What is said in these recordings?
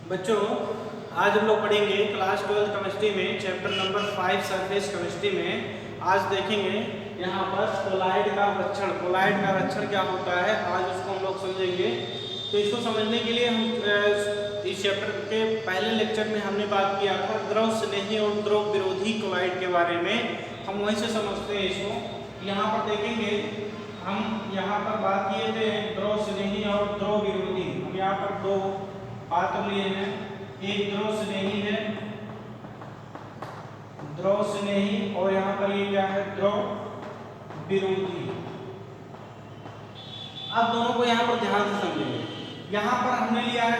बच्चों, आज हम लोग पढ़ेंगे क्लास 12 केमिस्ट्री में चैप्टर नंबर 5 सरफेस केमिस्ट्री में। आज देखेंगे यहाँ पर कोलाइड का रक्षण। कोलाइड का रक्षण क्या होता है, आज उसको हम लोग समझेंगे। तो इसको समझने के लिए हम इस चैप्टर के पहले लेक्चर में हमने बात किया था द्रव स्नेही और द्रव विरोधी कोलाइड के बारे में। हम वहीं से समझते हैं इसको। यहाँ पर देखेंगे, हम यहाँ पर बात किए थे द्रव स्नेही और द्रव विरोधी। हम यहाँ पर दो पात्र लिए हैं, एक द्रव स्नेही है, द्रव स्नेही, और यहाँ पर ये क्या है, द्रव विरोधी। अब दोनों को यहाँ पर ध्यान से समझेंगे। यहाँ पर हमने लिया है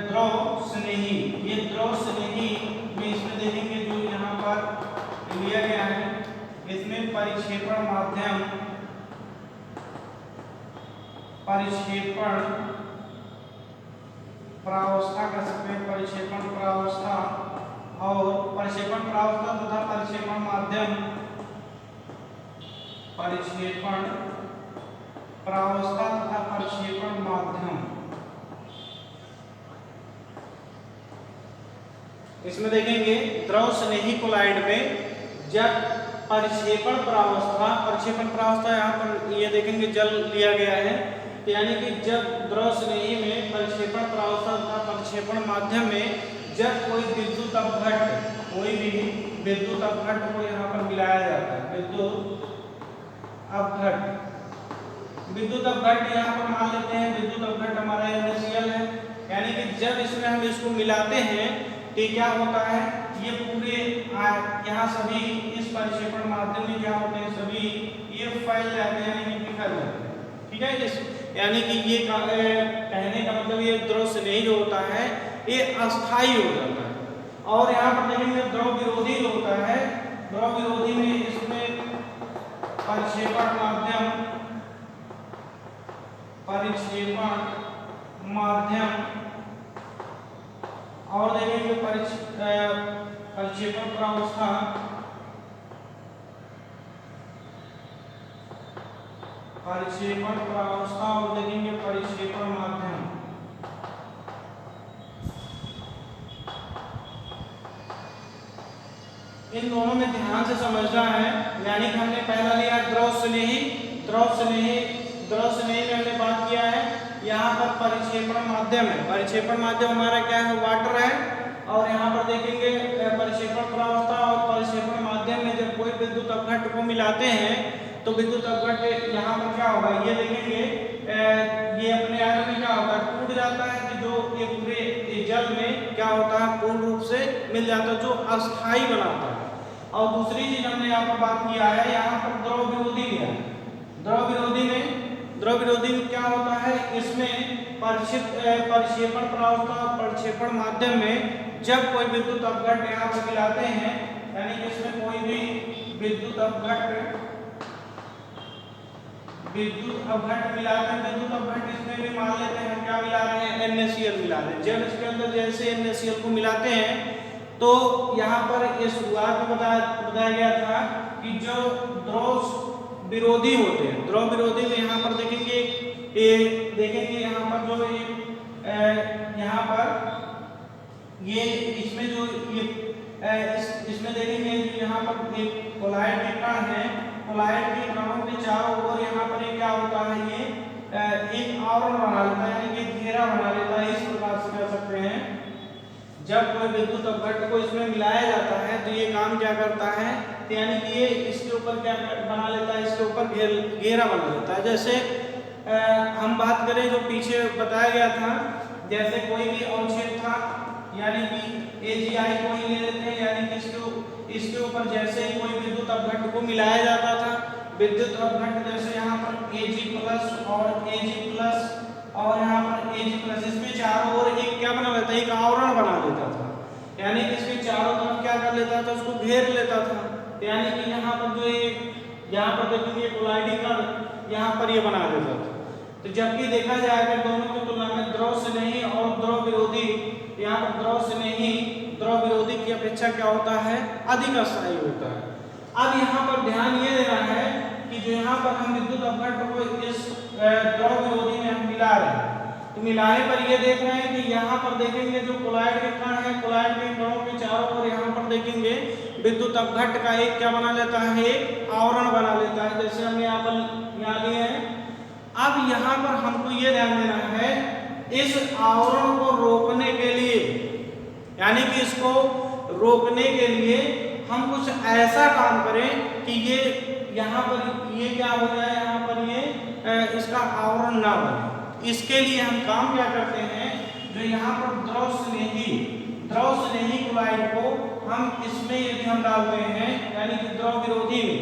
द्रव स्नेही। ये द्रव स्नेही में इसमें देखेंगे जो यहाँ पर लिया गया है, इसमें परिक्षेपण माध्यम, परिक्षेपण प्रावस्था कर सकते हैं, परिक्षेपण प्रावस्था और परिक्षेपण प्रावस्था तथा परिक्षेपण माध्यम, परिक्षेपण प्रावस्था तथा परिक्षेपण माध्यम। इसमें देखेंगे द्रव स्नेही कोलाइड में जब परिक्षेपण प्रावस्था यहाँ पर ये देखेंगे जल लिया गया है, यानी कि जब द्रव स्नेही में परिक्षेपण प्रावस्था तथा परिक्षेपण माध्यम में जब कोई विद्युत अपघट्ट, कोई भी विद्युत अपघट्ट को यहाँ पर मिलाया जाता है, विद्युत अपघट्ट यहाँ पर मान लेते हैं विद्युत अपघट्ट हमारा NaCl है। यानी कि जब इसमें हम इसको मिलाते हैं तो क्या होता है, ये पूरे यहाँ सभी इस परिक्षेपण माध्यम में क्या होते हैं, सभी ये फैल जाते हैं, यानी कि बिखर जाते हैं। ठीक है, यानी कि ये कहने का मतलब ये द्रव स्नेही जो होता है ये अस्थायी हो जाता है। और यहाँ पर देखेंगे द्रव विरोधी जो होता है, द्रव विरोधी में इसमें परिक्षेपण माध्यम, और देखेंगे परिक्षेपण प्रावस्था, और देखेंगे परिक्षेपण माध्यम। इन दोनों में ध्यान से समझना है। यानी कि हमने पहला लिया द्रव स्नेही में हमने बात किया है। यहाँ पर परिक्षेपण माध्यम है, परिक्षेपण माध्यम हमारा क्या है, वाटर है। और यहाँ पर देखेंगे परिक्षेपण प्रावस्था और परिक्षेपण माध्यम में जब कोई विद्युत अपघट्ट को मिलाते हैं तो विद्युत अपघट्ट यहाँ पर क्या होगा, ये देखेंगे ये अपने आप में क्या होता है, टूट जाता है, कि जो ये पूरे जल में क्या होता है, पूर्ण रूप से मिल जाता है, जो अस्थायी बनाता है। और दूसरी चीज हमने यहाँ पर बात किया है, यहाँ पर द्रव विरोधी लिया। द्रव विरोधी में क्या होता है, इसमें परिक्षेपण प्रावस्था और परिक्षेपण माध्यम में जब कोई विद्युत अपघट्ट यहाँ पर मिलाते हैं, यानी कि इसमें कोई भी विद्युत अपघट्ट मिलाते हैं, विद्युत अपघट्ट इसमें भी मान लेते हैं हम क्या मिला रहे हैं, NaCl मिला रहे हैं। जब इसके अंदर जैसे NaCl को मिलाते हैं तो यहाँ पर ये शुरुआत में बताया गया था कि जो द्रव विरोधी होते हैं, द्रव विरोधी में यहाँ पर देखेंगे यहाँ पर जो यहाँ पर ये इसमें जो ये इसमें देखेंगे यहाँ पर एक कोलाइड के कण है, कोलाइड के कणों के चारों ओर यहाँ पर क्या होता है, ये एक आवरण बना लेता है, यानी कि घेरा बना लेता है। इस प्रकार से कह सकते हैं, जब कोई विद्युत अपघट्ट को इसमें मिलाया जाता है तो ये काम क्या करता है, यानी कि ये इसके ऊपर क्या बना लेता है, इसके ऊपर घेरा बना लेता है। जैसे हम बात करें जो पीछे बताया गया था, जैसे कोई भी अवक्षेप था, यानी कि AgI को ही ले लेते हैं, यानी कि इसके ऊपर जैसे ही कोई विद्युत अपघट्ट को मिलाया जाता था, विद्युत अपघट्ट जैसे यहाँ पर Ag+ और Ag+ और यहाँ पर Ag+, इसमें चारों ओर एक क्या बना लेता है, एक आवरण बना लेता था, यानी कि इसके चारों तरफ क्या कर लेता था, उसको घेर लेता था। यानी कि यहाँ पर जो यहाँ पर देखेंगे कोलाइडी कण यहाँ पर ये बना देता था। तो जबकि देखा जाएगा दोनों की तुलना में द्रव स्नेही और द्रव विरोधी, यहाँ पर द्रव स्नेही द्रव विरोधी की अपेक्षा क्या होता है, अधिक अस्थायी होता है। अब यहाँ पर ध्यान ये देना है कि जो यहाँ पर हम विद्युत अपघट्ट को इस द्रव विरोधी में हम मिला रहे हैं, तो मिलाने पर ये देख रहे हैं कि यहाँ पर देखेंगे जो कोलॉइड के कण है, कोलॉइड के कणों के चारों ओर यहाँ पर देखेंगे विद्युत अपघट्ट का एक क्या बना लेता है, एक आवरण बना लेता है, जैसे हमने यहाँ पर यहाँ दिए हैं। अब यहाँ पर हमको ये ध्यान देना है, इस आवरण को रोकने के लिए, यानी कि इसको रोकने के लिए हम कुछ ऐसा काम करें कि ये यहाँ पर ये क्या हो जाए, यहाँ पर ये इसका आवरण ना बने। इसके लिए हम काम क्या करते हैं, जो यहाँ पर द्रव स्नेही क्लोराइड को हम इसमें यदि हम डालते हैं, यानी कि द्रव विरोधी में,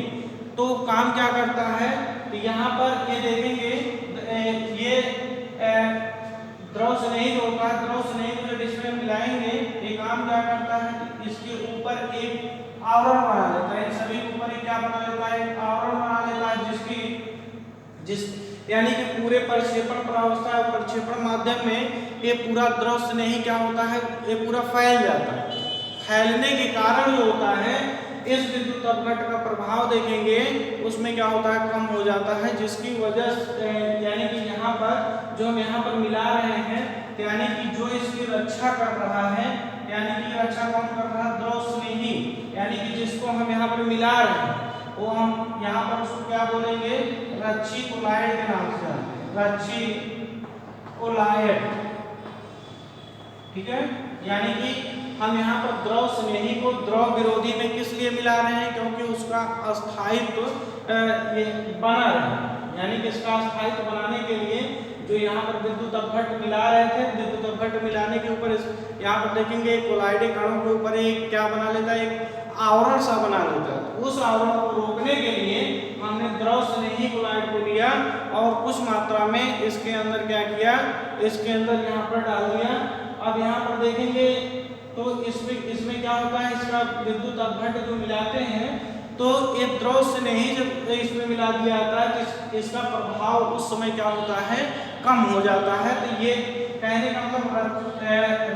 तो काम क्या करता है, तो यहाँ पर ये देखेंगे ये द्रव स्नेही जो होता है, द्रव स्नेही को जब इसमें मिलाएंगे, ये काम क्या करता है, इसके ऊपर एक आवरण बना लेता है, इन सभी के ऊपर क्या बना लेता है, एक आवरण बना लेता है, यानी कि पूरे प्रक्षेपण प्रावस्था और प्रक्षेपण माध्यम में ये पूरा द्रव स्नेही क्या होता है, ये पूरा फैल जाता है। फैलने के कारण जो होता है, इस विद्युत अपघट्ट का प्रभाव देखेंगे उसमें क्या होता है, कम हो जाता है, जिसकी वजह से यानी कि यहाँ पर जो हम यहाँ पर मिला रहे हैं, यानी कि जो इसकी रक्षा कर रहा है, यानी कि रक्षा कौन कर रहा है, द्रव स्नेही, यानी कि जिसको हम यहाँ पर मिला रहे हैं वो हम यहाँ पर उसको क्या बोलेंगे, रक्षी कोलॉइड के नाम से, रक्षी कोलॉइड, ठीक है। यानी कि हम यहाँ पर द्रव स्नेही को द्रव विरोधी में किस लिए मिला रहे हैं, क्योंकि उसका अस्थायित्व ये बना रहे, यानी कि इसका अस्थायित्व बनाने के लिए जो यहाँ पर विद्युत अपघट्ट मिला रहे थे, विद्युत अपघट्ट मिलाने के ऊपर यहाँ पर देखेंगे कोलॉइड कणों के ऊपर एक क्या बना लेता है, एक आवरण सा बना लेता है। उस आवरण को रोकने के लिए हमने द्रव स्नेही कोलॉइड को लिया और कुछ मात्रा में इसके अंदर क्या किया, इसके अंदर यहाँ पर डाल दिया। अब यहाँ पर देखेंगे तो इसमें क्या होता है, इसका विद्युत अपघट्ट जो मिलाते हैं तो ये द्रव स्नेही जब इसमें मिला दिया जाता है तो इसका प्रभाव उस समय क्या होता है, कम हो जाता है। तो ये कहने का मतलब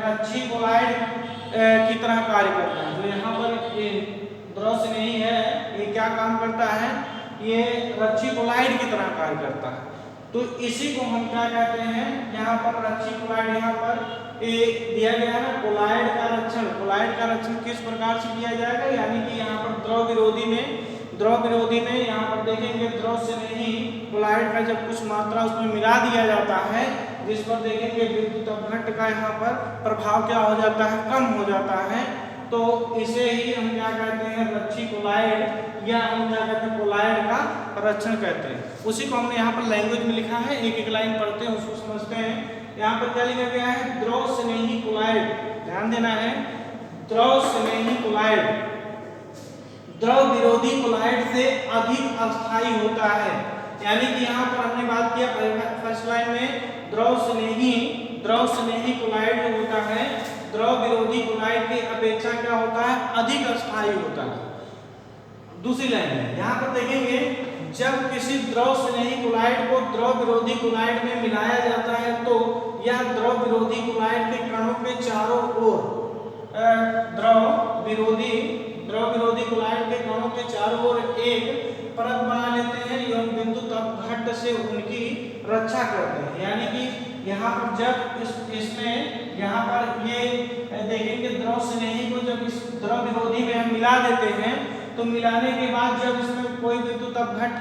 रक्षी कोलॉइड की तरह कार्य करता है। जो यहाँ पर ये द्रव स्नेही है ये क्या काम करता है, ये रक्षी कोलॉइड की तरह कार्य करता है। तो इसी को हम क्या कहते हैं, यहाँ पर रक्षी कोलॉइड, यहाँ पर दिया गया है ना कोलॉइड का रक्षण। कोलॉइड का रक्षण किस प्रकार से किया जाएगा, यानी कि यहाँ पर द्रव विरोधी में यहाँ पर देखेंगे द्रव स्नेही कोलॉइड का जब कुछ मात्रा उसमें मिला दिया जाता है, जिस पर देखेंगे विद्युत अपघट्ट का यहाँ पर प्रभाव क्या हो जाता है, कम हो जाता है। तो इसे ही हम क्या कहते हैं, रक्षी कोलॉइड, या हम क्या कहते हैं, कोलॉइड का रक्षण कहते हैं। उसी को हमने यहाँ पर लैंग्वेज में लिखा है, एक एक लाइन पढ़ते हैं उसको समझते हैं। यहाँ पर क्या लिखा गया है, द्रव स्नेही कोलॉइड, ध्यान देना है, द्रव स्नेही कोलॉइड द्रव विरोधी कोलॉइड से अधिक अस्थायी होता है। यानी कि यहाँ पर हमने बात किया फर्स्ट लाइन में, द्रव स्नेही कोलॉइड जो होता है द्रव विरोधी कोलॉइड की अपेक्षा क्या होता है, अधिक अस्थायी होता है। दूसरी लाइन में यहाँ पर देखेंगे, जब किसी द्रव स्नेही कोलॉइड को द्रव विरोधी कोलॉइड में मिलाया जाता है तो यह द्रव विरोधी कोलॉइड के कणों के चारों ओर द्रव विरोधी कोलॉइड के कणों के चारों ओर एक परत बना लेते हैं एवं विद्युत अपघट्ट से उनकी रक्षा करते हैं। यानी कि यहाँ पर जब इसमें यहाँ पर ये देखेंगे द्रव स्नेही को जब इस द्रव विरोधी में हम मिला देते हैं तो मिलाने के बाद जब इसमें कोई विद्युत अपघट्ट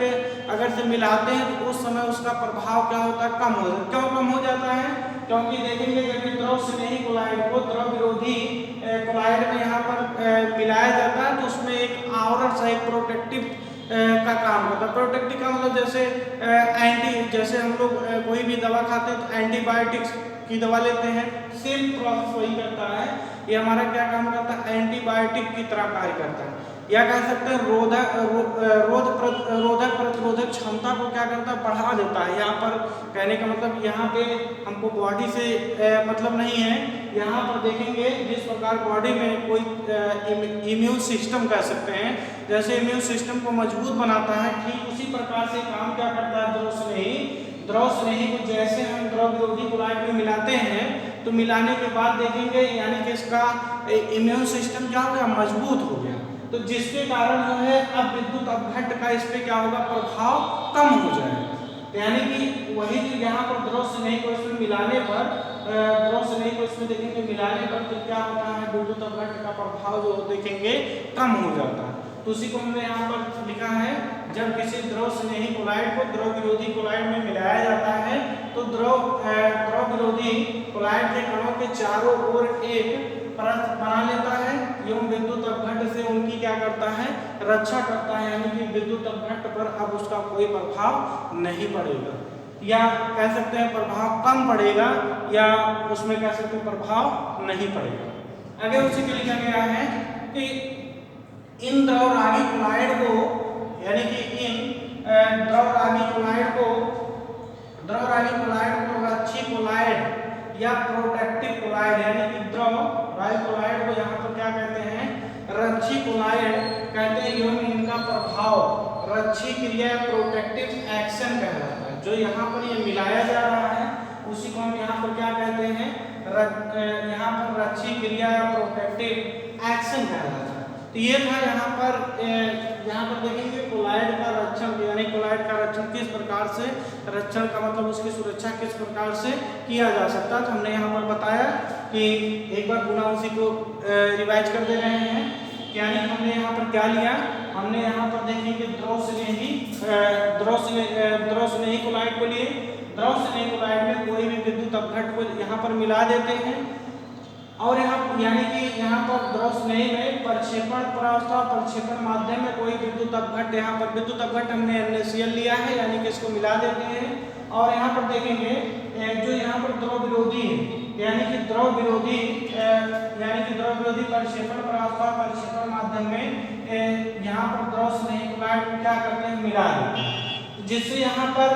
अगर से मिलाते हैं तो उस समय उसका प्रभाव क्या होता है, कम हो जाता है। क्यों कम हो जाता है, क्योंकि देखेंगे जब द्रव स्नेही कोलॉइड को द्रव विरोधी कोलॉइड में यहाँ पर मिलाया जाता है तो उसमें एक आवरण सा, एक प्रोटेक्टिव का काम करता है। प्रोटेक्टिव का मतलब जैसे हम लोग कोई भी दवा खाते हैं तो एंटीबायोटिक्स की दवा लेते हैं, सेम प्रोसेस वही करता है। ये हमारा क्या काम करता है, एंटीबायोटिक की तरह कार्य करता है, या कह सकते हैं रोधक प्रतिरोधक क्षमता को क्या करता है, बढ़ा देता है। यहाँ पर कहने का मतलब यहाँ पे हमको बॉडी से मतलब नहीं है, यहाँ पर देखेंगे जिस प्रकार बॉडी में कोई इम्यून सिस्टम कह सकते हैं, जैसे इम्यून सिस्टम को मजबूत बनाता है, ठीक उसी प्रकार से काम क्या करता है द्रव स्नेही को जैसे हम द्रव विरोधी कोलॉइड में मिलाते हैं तो मिलाने के बाद देखेंगे यानी कि इसका इम्यून सिस्टम क्या हो गया, मजबूत हो गया। तो जिसके कारण जो है अब विद्युत अपघट्ट का इस पे क्या होगा, प्रभाव कम हो जाएगा। तो यानी कि वही जो यहाँ पर द्रव स्नेही को इसमें मिलाने पर देखेंगे मिलाने पर तो क्या होता है, विद्युत अपघट्ट का प्रभाव जो देखेंगे कम हो जाता है। तो उसी को हमने यहाँ पर लिखा है, जब किसी द्रव स्नेही कोलाइड को द्रव विरोधी कोलाइड में मिलाया जाता है तो द्रव विरोधी कोलाइड के कणों के चारों ओर एक परत बना लेता है एवं विद्युत अपघट्ट से उनकी क्या करता है, रक्षा करता है, यानी कि विद्युत अपघट्ट पर अब उसका कोई प्रभाव नहीं पड़ेगा, या कह सकते हैं प्रभाव कम पड़ेगा, या उसमें कह सकते हैं प्रभाव नहीं पड़ेगा। आगे उसी के लिखा गया है कि इन द्रवरागी कोलाइड को, यानी कि इन द्रवरागी कोलाइड को रक्षी कोलाइड या प्रोटेक्टिव कोलाइड, यानी कि द्रवरागी कोलाइड को यहाँ पर क्या कहते हैं, रक्षी कोलाइड कहते हैं एवं इनका प्रभाव रक्षी क्रिया प्रोटेक्टिव एक्शन कहलाता है। जो यहाँ पर ये मिलाया जा रहा है उसी को हम यहाँ पर क्या कहते हैं, यहाँ पर रक्षी क्रिया प्रोटेक्टिव एक्शन कहलाता है। तो ये था यहाँ पर देखेंगे कोलाइड का रक्षण, यानी कोलाइड का रक्षण किस प्रकार से, रक्षण का मतलब उसकी सुरक्षा किस प्रकार से किया जा सकता है। तो हमने यहाँ पर बताया कि एक बार पुनः उसी को रिवाइज कर दे रहे हैं, यानी हमने यहाँ पर क्या लिया, हमने यहाँ पर देखेंगे द्रव स्नेही कोलाइड को लिए, द्रव स्नेही कोलाइड में कोई भी विद्युत अपघट्ट को यहाँ पर मिला देते हैं और यहाँ यानी कि यहाँ पर द्रव स्नेही में प्रक्षेपण प्रावस्था प्रक्षेपण माध्यम में कोई विद्युत अपघट्ट, यहाँ पर विद्युत अपघट्ट हमने NaCl लिया है, यानी कि इसको मिला देते हैं और यहाँ पर देखेंगे जो यहाँ पर द्रव विरोधी यानी कि द्रव विरोधी प्रक्षेपण प्रावस्था प्रक्षेपण माध्यम में यहाँ पर द्रव स्नेही कोलाइड क्या करते हैं, मिला देते हैं, जिससे यहाँ पर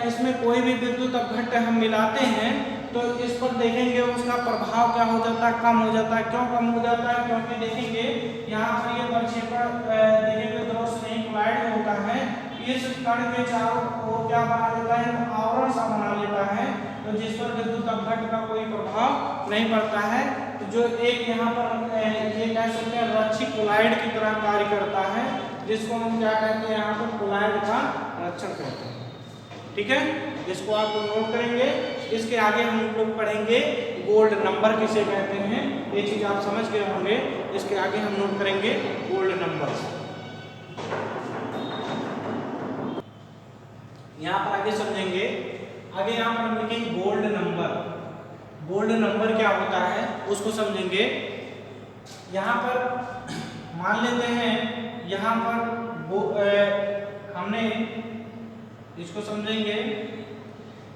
इसमें कोई भी विद्युत अपघट्ट हम मिलाते हैं तो इस पर देखेंगे उसका प्रभाव क्या हो जाता है, कम हो जाता है। क्यों कम हो जाता है, क्योंकि देखेंगे यहाँ पर ये प्रक्षेपण देखेंगे द्रव स्नेही कोलाइड होता है, इस कण के चारों ओर क्या बना लेता है, आवरण सा बना लेता है, तो जिस पर विद्युत अपघट्ट का कोई प्रभाव नहीं पड़ता है। तो जो एक यहाँ पर ये कह सकते हैं रक्षी कोलाइड की तरह कार्य करता है, जिसको हम क्या कहते हैं, यहाँ पर कोलाइड का रक्षण कहते हैं। ठीक है, इसको आप नोट करेंगे। इसके आगे हम लोग पढ़ेंगे गोल्ड नंबर किसे कहते हैं, ये चीज आप समझ गए होंगे। इसके आगे हम नोट करेंगे गोल्ड नंबर। यहाँ पर आगे समझेंगे, आगे यहाँ पर हम लिखेंगे गोल्ड नंबर। गोल्ड नंबर क्या होता है उसको समझेंगे। यहाँ पर मान लेते हैं, यहाँ पर हमने इसको समझेंगे,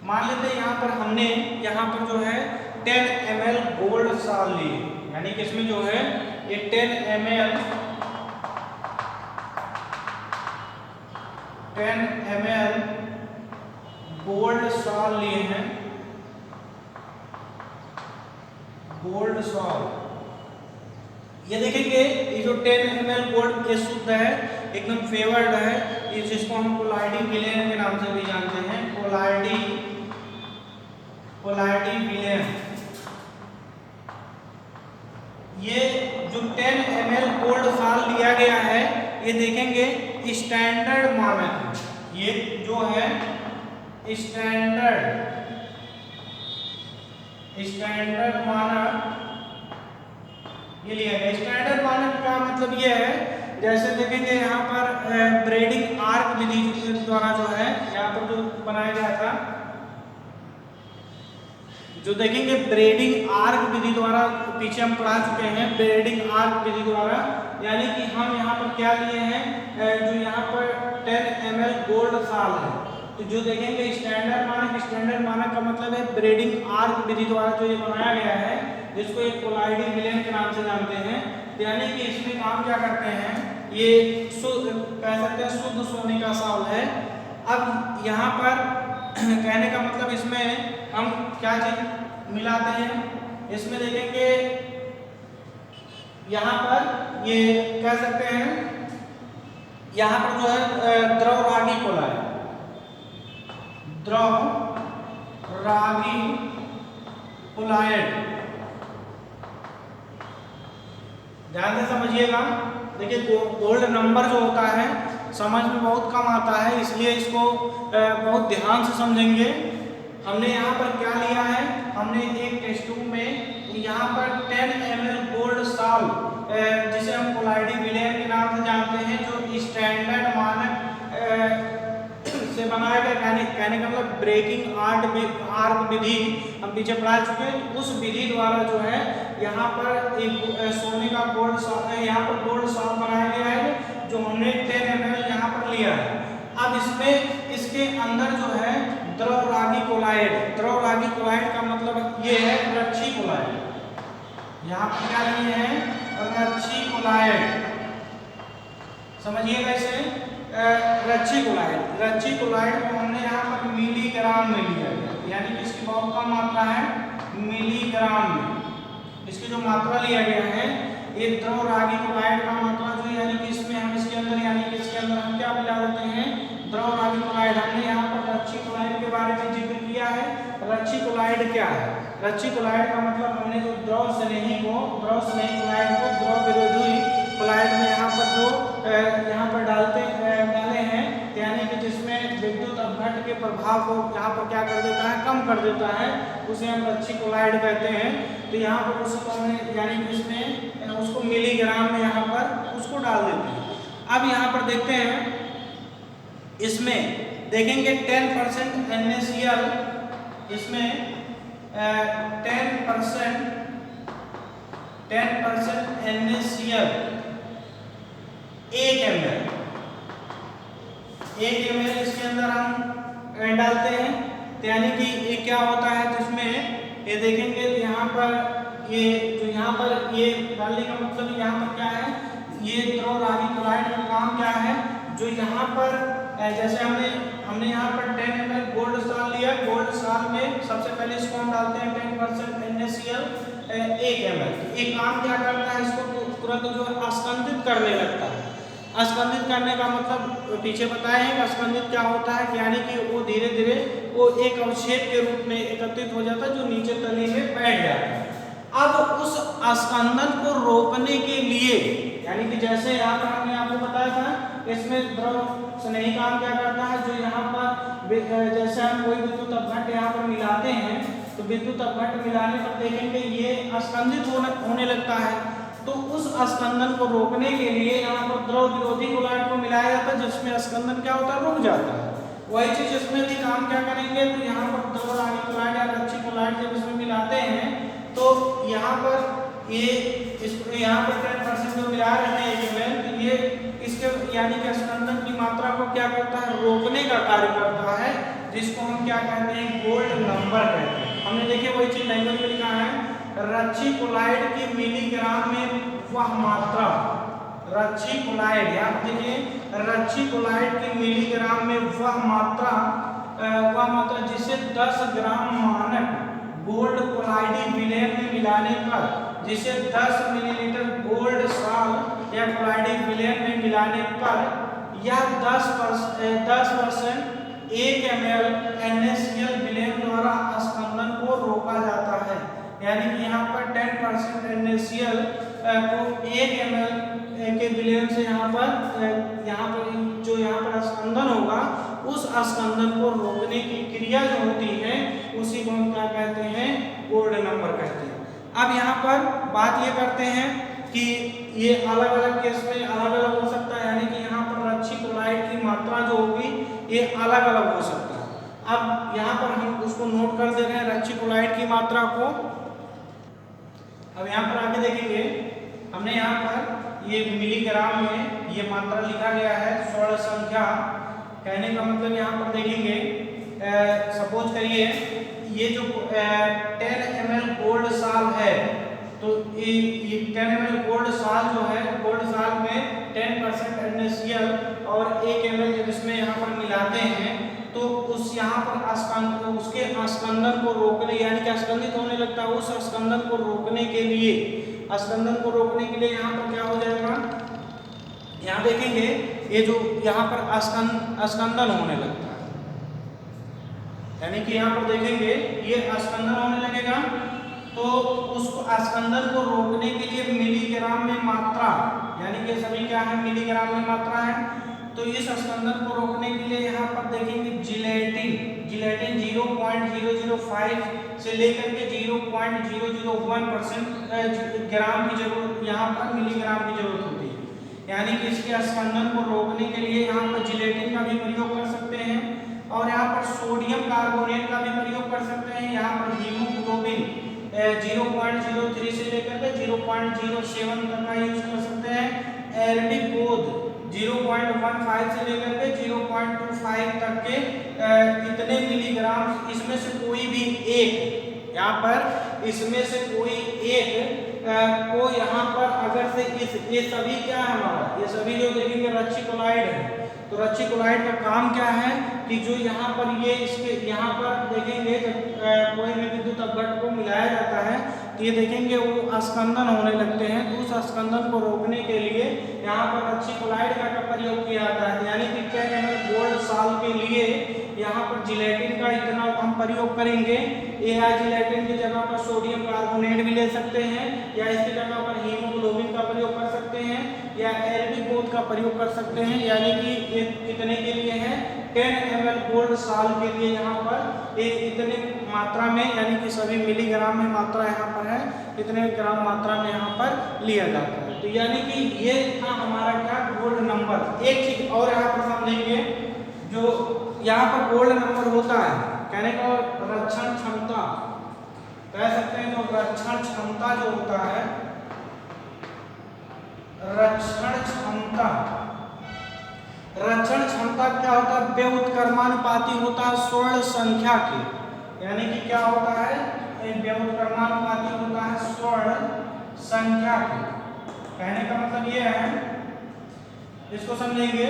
मान लेते हैं यहाँ पर हमने यहाँ पर जो है 10 ml गोल्ड साल लिए, यानी कि इसमें जो है ये 10 ml गोल्ड साल लिए हैं, गोल्ड साल। ये देखेंगे ये जो 10 ml गोल्ड ये शुद्ध है, एकदम फेवर्ड है, ये जिसको हम कोलाइडी विलेन के नाम से भी जानते हैं, कोलाइडी विलेन। ये जो 10 ml गोल्ड साल लिया गया है ये देखेंगे स्टैंडर्ड मानक है, ये जो है स्टैंडर्ड मानक ये लिया गया। स्टैंडर्ड मानक का मतलब ये है, जैसे देखेंगे यहाँ पर ब्रेडिंग आर्क विधि द्वारा जो है यहाँ पर जो बनाया गया था, जो देखेंगे ब्रेडिंग आर्क विधि द्वारा, पीछे हम पढ़ा चुके हैं ब्रेडिंग आर्क विधि द्वारा, यानी कि हम यहाँ पर क्या लिए हैं, जो यहाँ पर 10 ml गोल्ड साल है, तो जो देखेंगे स्टैंडर्ड मानक का मतलब है ब्रेडिंग आर्क विधि द्वारा जो ये बनाया गया है, जिसको एक कोलाइडी विलेन के नाम से जानते हैं। यानी कि इसमें काम क्या करते हैं, ये कह सकते हैं शुद्ध सोने का साल है। अब यहाँ पर कहने का मतलब इसमें हम क्या चीज मिलाते हैं, इसमें देखेंगे यहाँ पर ये कह सकते हैं, यहाँ पर जो है द्रवरागी कोलाइड, द्रवरागी कोलाइड, ध्यान से समझिएगा। देखिए गोल्ड नंबर जो होता है समझ में बहुत कम आता है, इसलिए इसको बहुत ध्यान से समझेंगे। हमने यहाँ पर क्या लिया है, हमने एक टेस्ट ट्यूब में यहाँ पर 10 ml गोल्ड सॉल्ट, जिसे हम कोलाइडी विलेन के नाम से जानते हैं, जो स्टैंडर्ड मानक से बनाया गया, कहने का मतलब ब्रेकिंग आर्क विधि हम पीछे पढ़ा चुके हैं। उस विधि द्वारा जो है यहाँ पर एक सोने का गोल्ड यहाँ पर गोल्ड सॉल्ट बनाया गया है, जो हमने 10 ml यहाँ पर लिया है। अब इसमें इसके अंदर जो है द्रव रागी कोलाइड, द्रव रागी कोलाइड का मतलब ये है रच्छी कोलाइड, यहाँ पर क्या लिए हैं रच्छी कोलाइड, समझिए कैसे रच्छी कोलाइड। रच्छी कोलाइड को हमने यहाँ पर मिलीग्राम में लिया है, यानी कि इसकी बहुत कम मात्रा है मिलीग्राम में। इसकी जो मात्रा लिया गया है ये द्रव रागी कोलाइड का मात्रा जो, यानी कि इसमें हम इसके अंदर हम क्या मिला देते हैं द्रव रागी कोलाइड। हमने यहाँ पर रच्छी कोलाइड के बारे में जिक्र किया है। रच्छी कोलाइड क्या है, रच्छी कोलाइड का मतलब हमने जो द्रव स्नेही कोलाइड को द्रव विरोधी कोलाइड में यहाँ पर जो यहाँ पर डाले हैं, यानी कि जिसमें विद्युत अपघट्ट के प्रभाव को यहाँ पर क्या कर देता है, कम कर देता है, उसे हम रच्छी कोलाइड कहते हैं। तो यहाँ पर उसको हमने यानी कि इसमें उसको मिलीग्राम में यहाँ पर उसको डाल देते हैं। अब यहाँ पर देखते हैं, इसमें देखेंगे 10% NaCl, इसमें 10% NaCl 1 ml इसके अंदर हम डालते हैं। तो यानी कि ये क्या होता है, जिसमें ये देखेंगे तो यहाँ पर ये जो यहाँ पर ये डालने का मतलब यहाँ पर क्या है, ये द्रव रागी कोलाइड का काम क्या है, जो यहाँ पर जैसे हमने यहाँ पर 10 ml गोल्ड सॉल्ट लिया, गोल्ड सॉल्ट में सबसे पहले इसको हम डालते हैं 10% NaCl 1 ml। ये काम क्या करता है, इसको तुरंत जो है अस्कंदित करने लगता है। अस्कंदित करने का मतलब पीछे बताए हैं कि अस्कंदित क्या होता है, यानी कि वो धीरे धीरे वो एक अवक्षेप के रूप में एकत्रित हो जाता है, जो नीचे तली में बैठ जाता है। अब उस अस्कंदन को रोकने के लिए, यानी कि जैसे यहाँ पर हमने आपको बताया था, इसमें द्रव स्नेही काम क्या करता है, जो यहाँ पर जैसे हम कोई विद्युत अपघट्ट यहाँ पर मिलाते हैं, तो विद्युत अपघट्ट मिलाने पर देखेंगे ये अस्कंदित होने लगता है। तो उस अस्कंदन को रोकने के लिए यहाँ पर द्रव विरोधी कोलाइड को मिलाया जाता है, जिसमें अस्कंदन क्या होता है, रुक जाता है। वही चीज इसमें भी काम क्या करेंगे, तो यहाँ पर द्रव रागी कोलाइड या रच्छी कोलाइड जब इसमें मिलाते हैं, तो यहाँ पर ये इसको यहाँ पर 10% जो मिला रहे हैं, तो ये इसके यानी कि अस्कंदन की मात्रा को क्या करता है, रोकने का कार्य करता है, जिसको हम क्या कहते हैं, गोल्ड नंबर कहते हैं। हमने देखिए वही चीज लैंग्वेज में लिखा है, रच्छी कोलाइड की मिलीग्राम में वह मात्रा, रच्छी कोलाइड यहाँ देखिए, रच्छी कोलाइड की मिलीग्राम में वह मात्रा जिसे 10 ग्राम मानक गोल्ड कोलाइडी विलेन में मिलाने पर, जिसे 10 मिलीलीटर गोल्ड सॉल्ट या कोलाइडी विलेन में मिलाने पर यह 10% 1 ml NaCl विलेन द्वारा अस्कंदन को रोका जाता है। यानी कि यहाँ पर 10% NaCl को 1 ml के विलेन से यहाँ पर जो यहाँ पर अस्कंदन होगा, उस अस्कंदन को रोकने की क्रिया जो होती है, उसी को हम क्या कहते हैं, गोल्ड नंबर कहते हैं। अब यहाँ पर बात ये करते हैं कि ये अलग अलग केस में अलग अलग हो सकता है, यानी कि यहाँ पर रच्छी कोलाइड की मात्रा जो होगी ये अलग अलग हो सकता है। अब यहाँ पर हम उसको नोट कर दे रहे हैं रच्छी कोलाइड की मात्रा को। अब यहाँ पर आगे देखेंगे, हमने यहाँ पर ये मिलीग्राम में ये मात्रा लिखा गया है, स्वर्ण संख्या, कहने का मतलब यहाँ पर देखेंगे, सपोज करिए ये जो 10 ml गोल्ड सॉल्ट है, तो ये 10 ml गोल्ड सॉल्ट जो है, गोल्ड सॉल्ट में 10% NaCl और 1 ml जब इसमें यहाँ पर मिलाते हैं, तो उस यहाँ पर उसके अस्कंदन को रोकने, यानी कि अस्कंदित होने लगता है, उस अस्कंदन को रोकने के लिए यहाँ पर क्या हो जाएगा, यहाँ देखेंगे ये जो यहाँ पर अस्कंदन होने लगता है, यानी कि यहाँ पर देखेंगे ये अस्कंदन होने लगेगा। तो उसको अस्कंदन को रोकने के लिए मिलीग्राम में मात्रा, यानी कि सभी क्या है, मिलीग्राम में मात्रा है, तो इस स्कंदन को रोकने के लिए यहाँ पर देखेंगे जिलेटिन 0.005 से लेकर के 0.001% ग्राम की जरूरत, यहाँ पर मिलीग्राम की जरूरत होती है। यानी कि इसके स्कंदन को रोकने के लिए यहाँ पर जिलेटिन का भी प्रयोग कर सकते हैं और यहाँ पर सोडियम कार्बोनेट का भी प्रयोग कर सकते हैं। यहाँ पर हीमोग्लोबिन 0.03 से लेकर के 0.07 तक का यूज कर सकते हैं। एरबिक बोध 0.15 से लेकर के 0.25 तक के इतने मिलीग्राम, इसमें से कोई भी एक, यहाँ पर इसमें से कोई एक को यहाँ पर अगर से ये सभी क्या है हमारा, ये सभी जो देखेंगे रच्चिकोलाइड है। तो रच्चिकोलाइड का काम क्या है कि जो यहाँ पर ये इसके यहाँ पर देखेंगे जब कोई भी विद्युत अपघट्ट को मिलाया जाता है तो ये देखेंगे वो स्कंदन होने लगते हैं। तो उस स्कंदन को रोकने के लिए यहाँ पर रच्चिकोलाइड का प्रयोग किया जाता है। यानी कि 10 ml गोल्ड साल के लिए यहाँ पर जिलेटिन का इतना हम प्रयोग करेंगे। या जिलेटिन की जगह पर सोडियम कार्बोनेट भी ले सकते हैं, या इसकी जगह पर हीमोग्लोबिन का प्रयोग कर सकते हैं, या एरबिक बोध का प्रयोग कर सकते हैं। यानी कि ये कितने के लिए है, 10 ml गोल्ड साल के लिए यहाँ पर एक इतने मात्रा में, यानी कि सभी मिलीग्राम में मात्रा यहाँ पर है, इतने ग्राम मात्रा में यहाँ पर लिया जाता है। तो यानी कि ये था हमारा क्या, गोल्ड नंबर। एक चीज और यहाँ पर समझेंगे, जो यहाँ पर गोल्ड नंबर होता है, कहने का रक्षण क्षमता कह सकते हैं। जो रक्षण क्षमता जो होता है, रक्षण क्षमता क्या होता है, व्युत्क्रमानुपाती होता है स्वर्ण संख्या के। यानी कि क्या होता है, व्युत्क्रमानुपाती होता है स्वर्ण संख्या के। कहने का मतलब ये है, इसको समझेंगे।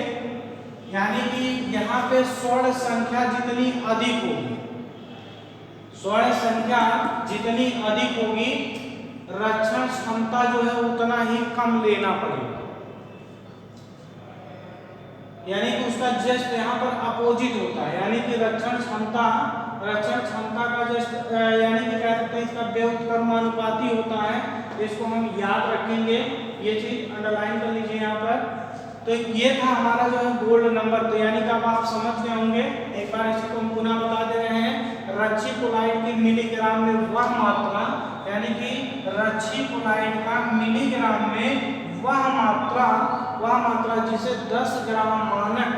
यानी कि यहाँ पे स्वर्ण संख्या जितनी अधिक होगी, स्वर्ण संख्या जितनी अधिक होगी, रक्षण क्षमता जो है उतना ही कम लेना पड़ेगा। यानी कि उसका जस्ट यहाँ पर अपोजिट होता है। यानी कि रक्षण क्षमता का जस्ट यानी कि कह सकते हैं इसका व्युत्क्रमानुपाती होता है। इसको हम याद रखेंगे, ये चीज अंडरलाइन कर लीजिए यहाँ पर। तो ये था हमारा जो है गोल्ड नंबर। तो यानी कि अब आप समझ गए होंगे, एक बार इसको हम पुनः बता दे रहे हैं। रच्चिकोलाइड की मिलीग्राम में वह मात्रा, यानी कि रच्चिकोलाइड का मिलीग्राम में वह मात्रा जिसे 10 ग्राम मानक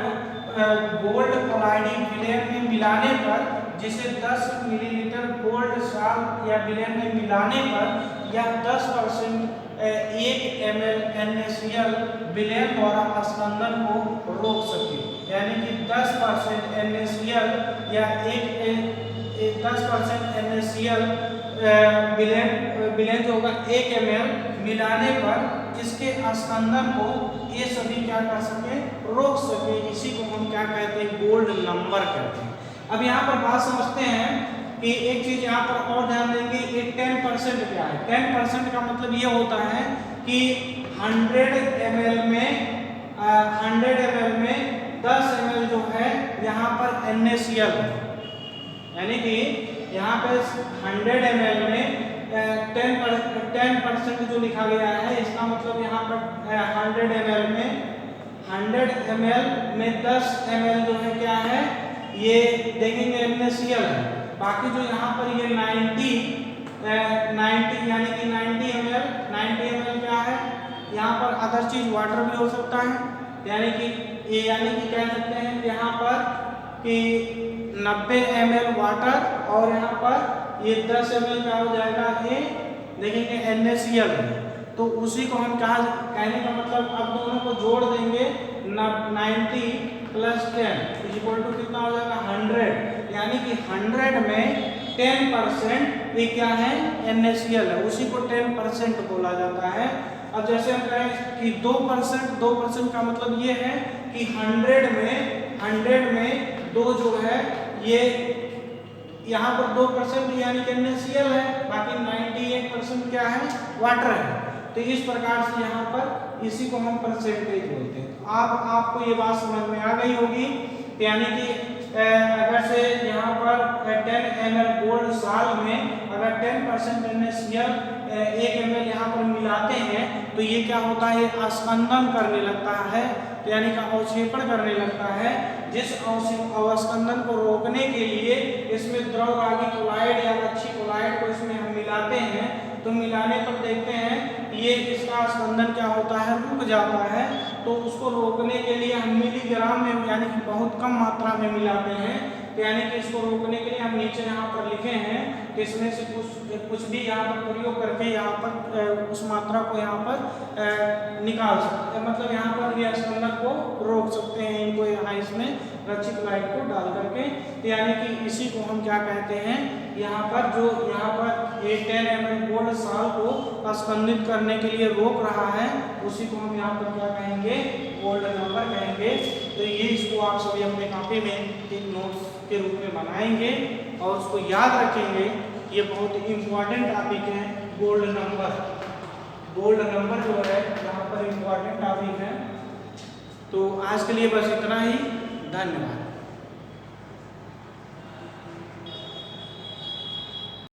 गोल्ड कोलाइडिन विलयन में मिलाने पर, जिसे 10 मिलीलीटर गोल्ड साल्ट या विलयन में मिलाने पर यह 10% 1 ml NaCl विलयन द्वारा स्कंदन को रोक सके। यानी कि 10% NaCl या 10% NaCl विलयन जो होगा 1 ml मिलाने पर इसके स्कंदन को ये सभी क्या कर सके, रोक सके। इसी को हम क्या कहते हैं, गोल्ड नंबर कहते हैं। अब यहाँ पर बात समझते हैं कि एक चीज यहाँ पर और ध्यान देंगे, ये 10% क्या है। 10% का मतलब ये होता है कि 100 ml में 10 ml जो है यहाँ पर NaCl है। यानी कि यहाँ पे 100 ml में 10% जो लिखा गया है, इसका मतलब यहाँ पर 100 ml में 10 ml जो है क्या है, ये देखेंगे NaCl है। बाकी जो यहाँ पर ये 90 यानी कि 90 ml क्या है, यहाँ पर अदर चीज वाटर भी हो सकता है। यानी कि कह सकते हैं यहाँ पर कि 90 ml वाटर और यहाँ पर ये 10 ml क्या हो जाएगा, ये देखेंगे NaCl है। तो उसी को हम कहने का मतलब अब दोनों को जोड़ देंगे, 90 + 10 = कितना हो जाएगा, 100। यानी कि 100 में 10% ये क्या है, NaCl है। उसी को 10% बोला जाता है। अब जैसे हम कहें कि 2% का मतलब ये है कि 100 में 2 जो है, ये यहाँ पर 2% यानी कि NaCl है, बाकी 98% क्या है, वाटर है। तो इस प्रकार से यहाँ पर इसी को हम परसेंटेज बोलते हैं। आपको ये बात समझ में आ गई होगी। यानी कि अगर से यहाँ पर 10 ml गोल्ड साल में अगर 10% NaCl 1 ml यहाँ पर मिलाते हैं तो ये क्या होता है, स्कंदन करने लगता है तो यानी कि अवक्षेपण करने लगता है। जिस अवस्कंदन को रोकने के लिए इसमें द्रवगामी कोलाइड या रक्षी कोलाइड को इसमें हम मिलाते हैं, तो मिलाने पर देखते हैं ये इसका स्पंदन क्या होता है, रुक जाता है। तो उसको रोकने के लिए हम मिलीग्राम में यानी कि बहुत कम मात्रा में मिलाते हैं। तो यानी कि इसको रोकने के लिए हम नीचे यहाँ पर लिखे हैं कि इसमें से कुछ भी यहाँ पर प्रयोग करके यहाँ पर उस मात्रा को यहाँ पर निकाल सकते हैं, मतलब यहाँ पर ये स्पंदन को रोक सकते हैं इनको यहाँ इसमें रक्षित लाइट को डाल करके। तो यानी कि इसी को हम क्या कहते हैं, यहाँ पर जो यहाँ पर ये 10 ml गोल्ड साल को स्पंदित करने के लिए रोक रहा है, उसी को हम यहाँ पर क्या कहेंगे, गोल्ड नंबर कहेंगे। तो ये इसको आप सभी अपने कॉपी में एक नोट्स के रूप में बनाएंगे और उसको याद रखेंगे। ये बहुत इंपॉर्टेंट टॉपिक है गोल्ड नंबर। गोल्ड नंबर जो है यहाँ पर इंपॉर्टेंट टॉपिक है। तो आज के लिए बस इतना ही, धन्यवाद।